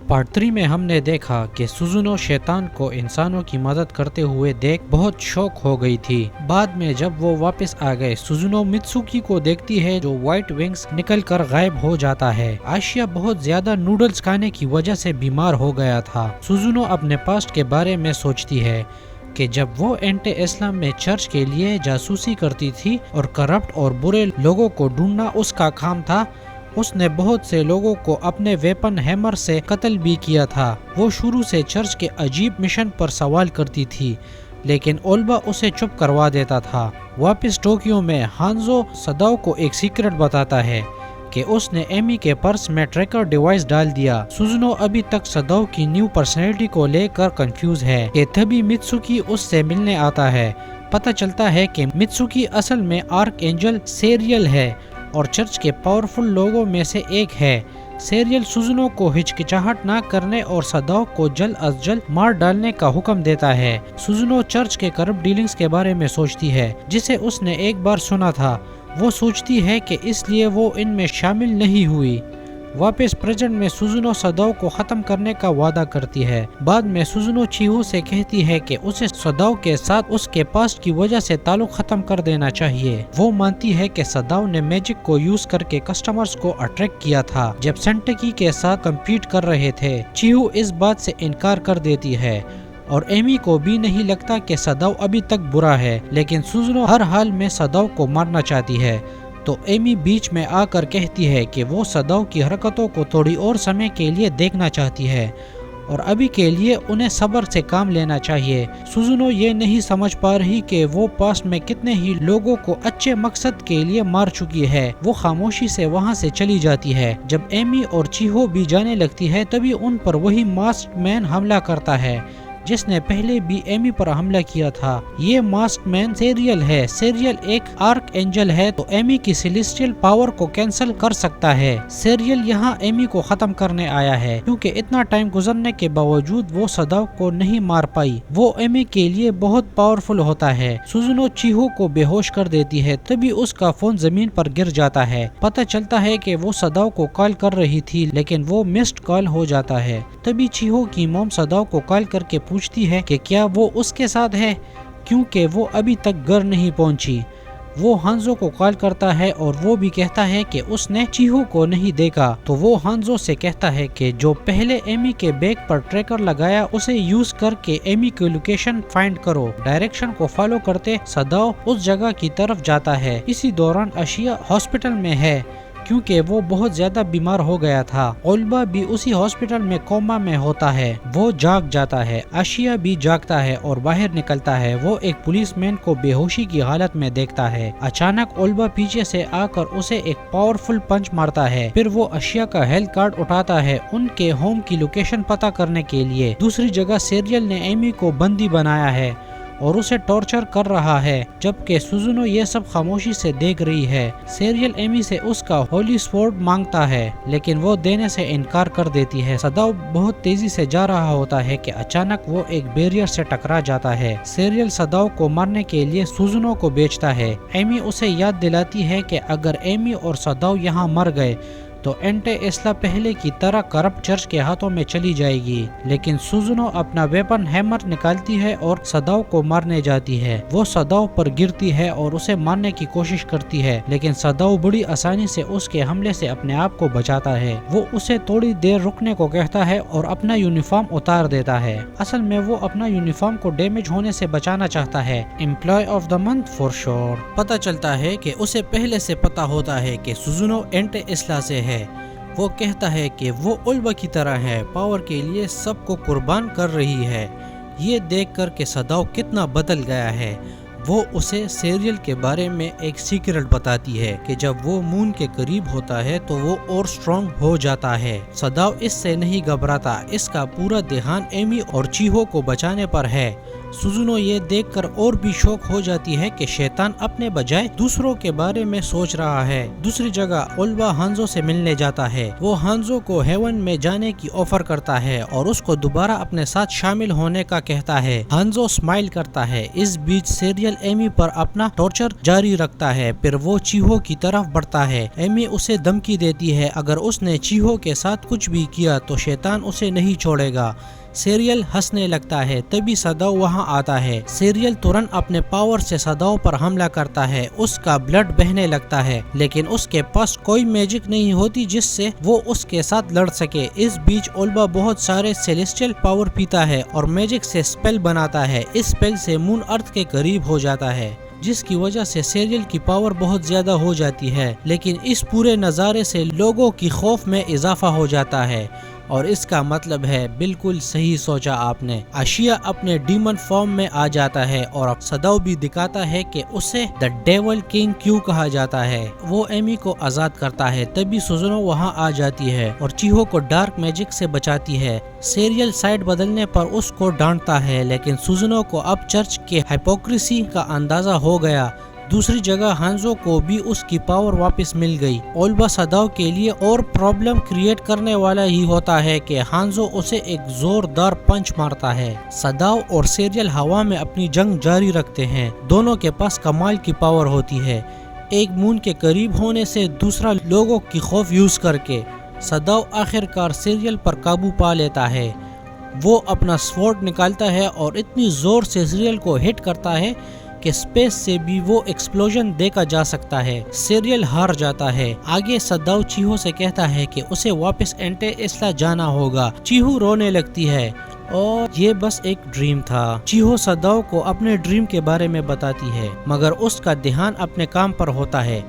Part 3 में हमने देखा कि सुजुनो शैतान को इंसानों की मदद करते हुए देख बहुत शौक हो गई थी। बाद में जब वो वापस आ गए, सुजुनो मित्सुकी को देखती है जो व्हाइट विंग्स निकल कर गायब हो जाता है। आशिया बहुत ज्यादा नूडल्स खाने की वजह से बीमार हो गया था। सुजुनो अपने पास्ट के बारे में सोचती है कि जब वो एंटी इस्लाम में चर्च के लिए जासूसी करती थी और करप्ट और बुरे लोगों को ढूंढना उसका काम था। उसने बहुत से लोगों को अपने वेपन हैमर से कत्ल भी किया था। वो शुरू से चर्च के अजीब मिशन पर सवाल करती थी, लेकिन ओल्बा उसे चुप करवा देता था। वापस टोक्यो में हांजो सदाओ को एक सीक्रेट बताता है कि उसने एमी के पर्स में ट्रैकर डिवाइस डाल दिया। सुजुनो अभी तक सदाओ की न्यू पर्सनैलिटी को लेकर कंफ्यूज है कि तभी मित्सुकी उससे मिलने आता है। पता चलता है कि मित्सुकी असल में आर्क एंजल सेरियल है और चर्च के पावरफुल लोगों में से एक है। सेरियल सुजुनो को हिचकिचाहट ना करने और सदाओ को जल्द अज जल्द मार डालने का हुक्म देता है। सुजुनो चर्च के करप्ट डीलिंग्स के बारे में सोचती है जिसे उसने एक बार सुना था। वो सोचती है कि इसलिए वो इनमें शामिल नहीं हुई। वापस प्रेजेंट में सुजुनो सदाओ को खत्म करने का वादा करती है। बाद में सुजुनो चिहो से कहती है कि उसे सदाओ के साथ उसके पास्ट की वजह से ताल्लुक खत्म कर देना चाहिए। वो मानती है कि सदाओ ने मैजिक को यूज करके कस्टमर्स को अट्रैक्ट किया था जब सेंटकी के साथ कम्पीट कर रहे थे। चिहो इस बात से इनकार कर देती है और एमी को भी नहीं लगता कि सदाओ अभी तक बुरा है, लेकिन सुजुनो हर हाल में सदाओ को मारना चाहती है। तो एमी बीच में आकर कहती है कि वो सदाओ की हरकतों को थोड़ी और समय के लिए देखना चाहती है और अभी के लिए उन्हें सब्र से काम लेना चाहिए। सुजुनो ये नहीं समझ पा रही कि वो पास्ट में कितने ही लोगों को अच्छे मकसद के लिए मार चुकी है। वो खामोशी से वहाँ से चली जाती है। जब एमी और चिहो भी जाने लगती है तभी उन पर वही मास्क मैन हमला करता है जिसने पहले भी एमी पर हमला किया था। ये मास्क मैन सेरियल है। सेरियल एक आर्क एंजल है तो एमी की सेलेस्टियल पावर को कैंसिल कर सकता है। सेरियल यहाँ एमी को खत्म करने आया है क्योंकि इतना टाइम गुजरने के बावजूद वो सदाओ को नहीं मार पाई। वो एमी के लिए बहुत पावरफुल होता है। सुजुनो चिहो को बेहोश कर देती है तभी उसका फोन जमीन पर गिर जाता है। पता चलता है कि वो सदाओ को कॉल कर रही थी लेकिन वो मिस्ड कॉल हो जाता है। तभी चिहो की मॉम सदाओ को कॉल करके पूछती है कि क्या वो उसके साथ है क्योंकि वो अभी तक घर नहीं पहुंची। वो हांजो को कॉल करता है और वो भी कहता है कि उसने चिहो को नहीं देखा। तो वो हांजो से कहता है कि जो पहले एमी के बैग पर ट्रैकर लगाया उसे यूज करके एमी की लोकेशन फाइंड करो। डायरेक्शन को फॉलो करते सदाओ उस जगह की तरफ जाता है। इसी दौरान आशिया हॉस्पिटल में है क्योंकि वो बहुत ज्यादा बीमार हो गया था। ओल्बा भी उसी हॉस्पिटल में कोमा में होता है। वो जाग जाता है। आशिया भी जागता है और बाहर निकलता है। वो एक पुलिसमैन को बेहोशी की हालत में देखता है। अचानक ओल्बा पीछे से आकर उसे एक पावरफुल पंच मारता है। फिर वो आशिया का हेल्थ कार्ड उठाता है उनके होम की लोकेशन पता करने के लिए। दूसरी जगह सेरियल ने एमी को बंदी बनाया है और उसे टॉर्चर कर रहा है जबकि सुजुनो ये सब खामोशी से देख रही है। सेरियल एमी से उसका होली स्वॉर्ड मांगता है लेकिन वो देने से इनकार कर देती है। सदाओ बहुत तेजी से जा रहा होता है कि अचानक वो एक बैरियर से टकरा जाता है। सेरियल सदाओ को मारने के लिए सुजुनो को बेचता है। एमी उसे याद दिलाती है कि अगर एमी और सदाओ यहाँ मर गए तो एंटी इस्लाम पहले की तरह करप्ट चर्च के हाथों में चली जाएगी। लेकिन सुजुनो अपना वेपन हैमर निकालती है और सदाओ को मारने जाती है। वो सदाओ पर गिरती है और उसे मारने की कोशिश करती है लेकिन सदाओ बड़ी आसानी से उसके हमले से अपने आप को बचाता है। वो उसे थोड़ी देर रुकने को कहता है और अपना यूनिफॉर्म उतार देता है। असल में वो अपना यूनिफॉर्म को डैमेज होने से बचाना चाहता है। Employee of the month for sure. पता चलता है कि उसे पहले से पता होता है कि सुजुनो एंटी इस्लाम से है। वो कहता है कि वो ओल्बा की तरह है, पावर के लिए सबको कुर्बान कर रही है। ये देखकर कि सदाओ कितना बदल गया है। वो उसे सेरियल के बारे में एक सीक्रेट बताती है कि जब वो मून के करीब होता है तो वो और स्ट्रॉन्ग हो जाता है। सदाओ इससे नहीं घबराता। इसका पूरा ध्यान एमी और चिहो को बचाने पर है। सुजुनो ये देखकर और भी शौक हो जाती है कि शैतान अपने बजाय दूसरों के बारे में सोच रहा है। दूसरी जगह ओल्बा हांजो से मिलने जाता है। वो हांजो को हेवन में जाने की ऑफर करता है और उसको दोबारा अपने साथ शामिल होने का कहता है। हांजो स्माइल करता है। इस बीच सीरियल एमी पर अपना टॉर्चर जारी रखता है। फिर वो चीहो की तरफ बढ़ता है। एमी उसे धमकी देती है अगर उसने चीहो के साथ कुछ भी किया तो शैतान उसे नहीं छोड़ेगा। सीरियल हंसने लगता है। तभी सदाओ वहां आता है। सीरियल तुरंत अपने पावर से सदाओ पर हमला करता है। उसका ब्लड बहने लगता है लेकिन उसके पास कोई मैजिक नहीं होती जिससे वो उसके साथ लड़ सके। इस बीच ओल्बा बहुत सारे सेलेस्टियल पावर पीता है और मैजिक से स्पेल बनाता है। इस स्पेल से मून अर्थ के करीब हो जाता है जिसकी वजह से सीरियल की पावर बहुत ज्यादा हो जाती है। लेकिन इस पूरे नज़ारे से लोगों की खौफ में इजाफा हो जाता है और इसका मतलब है बिल्कुल सही सोचा आपने। आशिया अपने डीमन फॉर्म में आ जाता है और सदाओ भी दिखाता है कि उसे द डेविल किंग क्यों कहा जाता है। वो एमी को आजाद करता है। तभी सुजुनो वहां आ जाती है और चीहो को डार्क मैजिक से बचाती है। सीरियल साइड बदलने पर उसको डांटता है लेकिन सुजुनो को अब चर्च के हिपोक्रेसी का अंदाजा हो गया। दूसरी जगह हांजो को भी उसकी पावर वापस मिल गई। ओल्बा सदाओ के लिए और प्रॉब्लम क्रिएट करने वाला ही होता है कि हांजो उसे एक जोरदार पंच मारता है। सदाओ और सीरियल हवा में अपनी जंग जारी रखते हैं। दोनों के पास कमाल की पावर होती है। एक मून के करीब होने से दूसरा लोगों की खौफ यूज करके सदाओ आखिरकार सीरियल पर काबू पा लेता है। वो अपना स्वॉर्ड निकालता है और इतनी जोर से सीरियल को हिट करता है कि स्पेस से भी वो एक्सप्लोजन देखा जा सकता है। सीरियल हार जाता है। आगे सदाओ चीहो से कहता है कि उसे वापस एंटे इसला जाना होगा। चीहो रोने लगती है और ये बस एक ड्रीम था। चीहो सदाओ को अपने ड्रीम के बारे में बताती है मगर उसका ध्यान अपने काम पर होता है।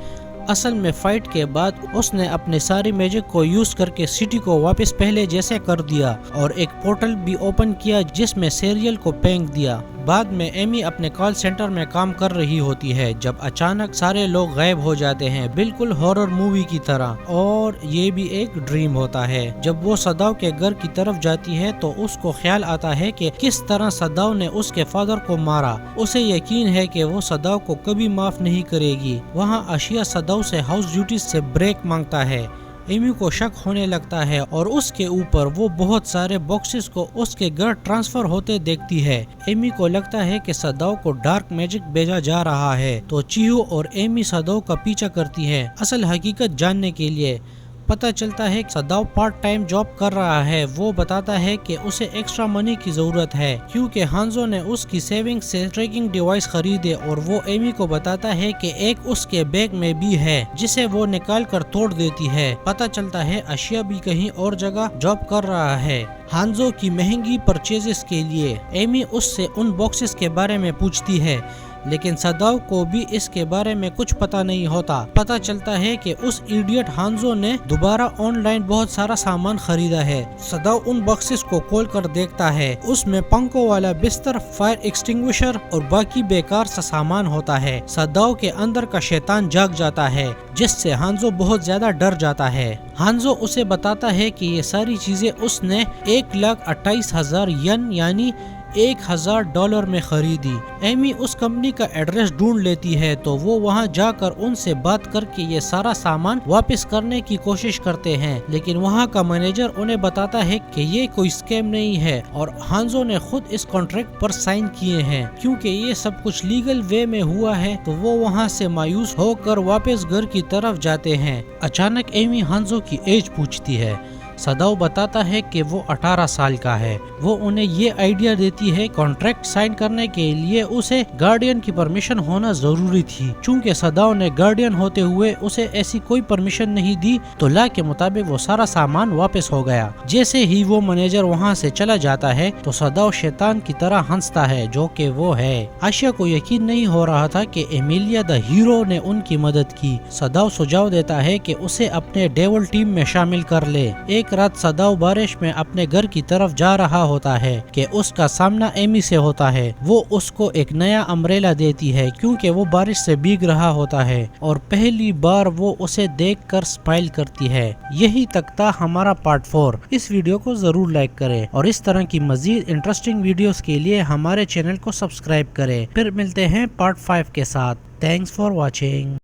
असल में फाइट के बाद उसने अपने सारी मैजिक को यूज करके सिटी को वापस पहले जैसे कर दिया और एक पोर्टल भी ओपन किया जिसमें सीरियल को फेंक दिया। बाद में एमी अपने कॉल सेंटर में काम कर रही होती है जब अचानक सारे लोग गायब हो जाते हैं, बिल्कुल हॉरर मूवी की तरह। और ये भी एक ड्रीम होता है। जब वो सदाओ के घर की तरफ जाती है तो उसको ख्याल आता है कि किस तरह सदाओ ने उसके फादर को मारा। उसे यकीन है कि वो सदाओ को कभी माफ नहीं करेगी। वहाँ आशिया सदाओ से हाउस ड्यूटी से ब्रेक मांगता है। एमी को शक होने लगता है और उसके ऊपर वो बहुत सारे बॉक्सेस को उसके घर ट्रांसफर होते देखती है। एमी को लगता है कि सदाओ को डार्क मैजिक भेजा जा रहा है तो चीहो और एमी सदाओ का पीछा करती है असल हकीकत जानने के लिए। पता चलता है कि सदाओ पार्ट टाइम जॉब कर रहा है। वो बताता है कि उसे एक्स्ट्रा मनी की जरूरत है क्योंकि हांजो ने उसकी सेविंग से ट्रैकिंग डिवाइस खरीदे और वो एमी को बताता है कि एक उसके बैग में भी है जिसे वो निकाल कर तोड़ देती है। पता चलता है आशिया भी कहीं और जगह जॉब कर रहा है हांजो की महंगी परचेजेस के लिए। एमी उससे उन बॉक्सेस के बारे में पूछती है लेकिन सदाओ को भी इसके बारे में कुछ पता नहीं होता। पता चलता है कि उस इडियट हांजो ने दोबारा ऑनलाइन बहुत सारा सामान खरीदा है। सदाओ उन बॉक्सेस को खोल कर देखता है। उसमें पंखों वाला बिस्तर, फायर एक्सटिंग्विशर और बाकी बेकार सा सामान होता है। सदाओ के अंदर का शैतान जाग जाता है जिससे हांजो बहुत ज्यादा डर जाता है। हांजो उसे बताता है कि ये सारी चीजें उसने 1,28,000 येन यानी $1,000 में खरीदी। एमी उस कंपनी का एड्रेस ढूंढ लेती है तो वो वहां जाकर उनसे बात करके ये सारा सामान वापस करने की कोशिश करते हैं लेकिन वहां का मैनेजर उन्हें बताता है कि ये कोई स्कैम नहीं है और हांजो ने खुद इस कॉन्ट्रैक्ट पर साइन किए हैं। क्योंकि ये सब कुछ लीगल वे में हुआ है तो वो वहां से मायूस होकर वापस घर की तरफ जाते हैं। अचानक एमी हांजो की एज पूछती है। सदाओ बताता है कि वो 18 साल का है। वो उन्हें ये आइडिया देती है कॉन्ट्रैक्ट साइन करने के लिए उसे गार्डियन की परमिशन होना जरूरी थी। चूंकि सदाओ ने गार्डियन होते हुए उसे ऐसी कोई परमिशन नहीं दी तो लॉ के मुताबिक वो सारा सामान वापस हो गया। जैसे ही वो मैनेजर वहाँ से चला जाता है तो सदाओ शैतान की तरह हंसता है जो कि वो है। आशिया को यकीन नहीं हो रहा था कि एमिलिया द हीरो ने उनकी मदद की। सदाओ सुझाव देता है कि उसे अपने डेविल टीम में शामिल कर ले। एक ایک رات سداؤ بارش میں اپنے گھر کی طرف جا رہا ہوتا ہے کہ اس کا سامنا ایمی سے ہوتا ہے۔ وہ اس کو ایک نیا امبریلا دیتی ہے کیونکہ وہ بارش سے بھیگ رہا ہوتا ہے اور پہلی بار وہ اسے دیکھ کر اسمائل کرتی ہے۔ یہی تک تھا ہمارا پارٹ 4۔ اس ویڈیو کو ضرور لائک کریں اور اس طرح کی مزید انٹرسٹنگ ویڈیوز کے لیے ہمارے چینل کو سبسکرائب کریں۔ پھر ملتے ہیں پارٹ 5 کے ساتھ۔ Thanks for watching.